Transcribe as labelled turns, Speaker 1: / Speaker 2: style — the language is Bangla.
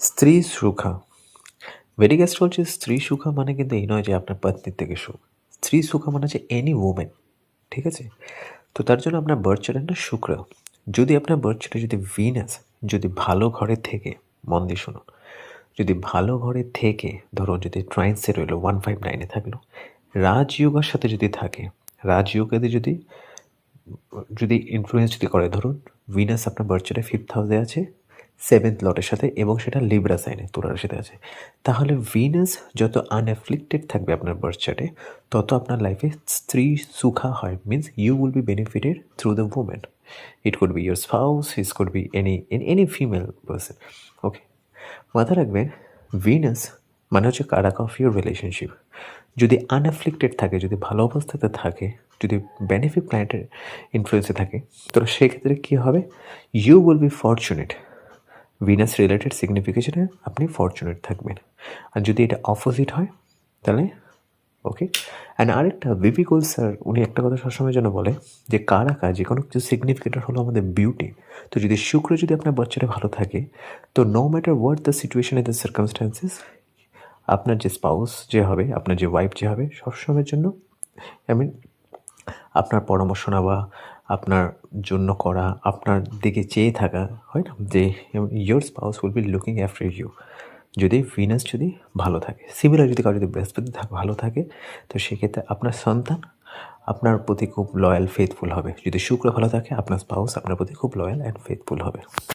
Speaker 1: স্ত্রী সুখা। ভেদিক অ্যাস্ট্রোলজি স্ত্রী সুখা মানে কিন্তু এই নয় যে আপনার পত্নীর থেকে সুখ। স্ত্রী সুখা মানে হচ্ছে এনি ওমেন, ঠিক আছে? তো তার জন্য আপনার বার্থ চার্টের না শুক্র, যদি আপনার বার্থ চার্টে যদি ভিনাস যদি ভালো ঘরে থেকে, মন দিয়ে শুনুন, যদি ভালো ঘরে থেকে ধরুন যদি ট্রাইন্সে রইলো 159-এ থাকলো, রাজযোগার সাথে যদি থাকে, রাজযোগাতে যদি যদি ইনফ্লুয়েন্স যদি করে, ধরুন ভিনাস আপনার বার্থ চার্টে 5th হাউসে আছে 7th লটের সাথে এবং সেটা লিব্রা সাইনে তুলা রাশিতে আছে, তাহলে ভিনাস যত আনএফ্লিক্টেড থাকবে আপনার বার্থ চার্টে তত আপনার লাইফে স্ত্রী সুখা হয়। Means you will be benefited through the women. It could be your spouse, it could be any female person. Okay, মাথা রাখবেন ভিনাস মানে হচ্ছে কারাক অফ ইউর রিলেশনশিপ। যদি আনএফ্লিক্টেড থাকে, যদি ভালো অবস্থাতে থাকে, যদি বেনিফিট প্ল্যানেটের ইনফ্লুয়েন্সে থাকে, তো সেক্ষেত্রে কী হবে? You will be fortunate. Venus related সিগনিফিকেশনে আপনি ফরচুনেট থাকবেন। আর যদি এটা অপোজিট হয় তাহলে ওকে। অ্যান্ড আরেকটা বিপি কোল স্যার উনি একটা কথা সবসময় যেন বলে যে কারাকা যে কোনো কিছু সিগনিফিকেটার হলো আমাদের বিউটি। তো যদি শুক্র যদি আপনার বাচ্চাটা ভালো থাকে, তো no matter what the situation in the circumstances, আপনার যে স্পাউস যে হবে, আপনার যে ওয়াইফ যে হবে, সবসময়ের জন্য আই মিন আপনার পরামর্শ নেওয়া, আপনার জন্য করা, আপনার দিকে চেয়ে থাকা, হয় না যে your spouse will be looking after you, যদি ভিনাস যদি ভালো থাকে। সিমিলার যদি কারো যদি বৃহস্পতি ভালো থাকে, তো সেক্ষেত্রে আপনার সন্তান আপনার প্রতি খুব লয়াল ফেথফুল হবে। যদি শুক্র ভালো থাকে, আপনার স্পাউস আপনার প্রতি খুব লয়াল অ্যান্ড ফেথফুল হবে।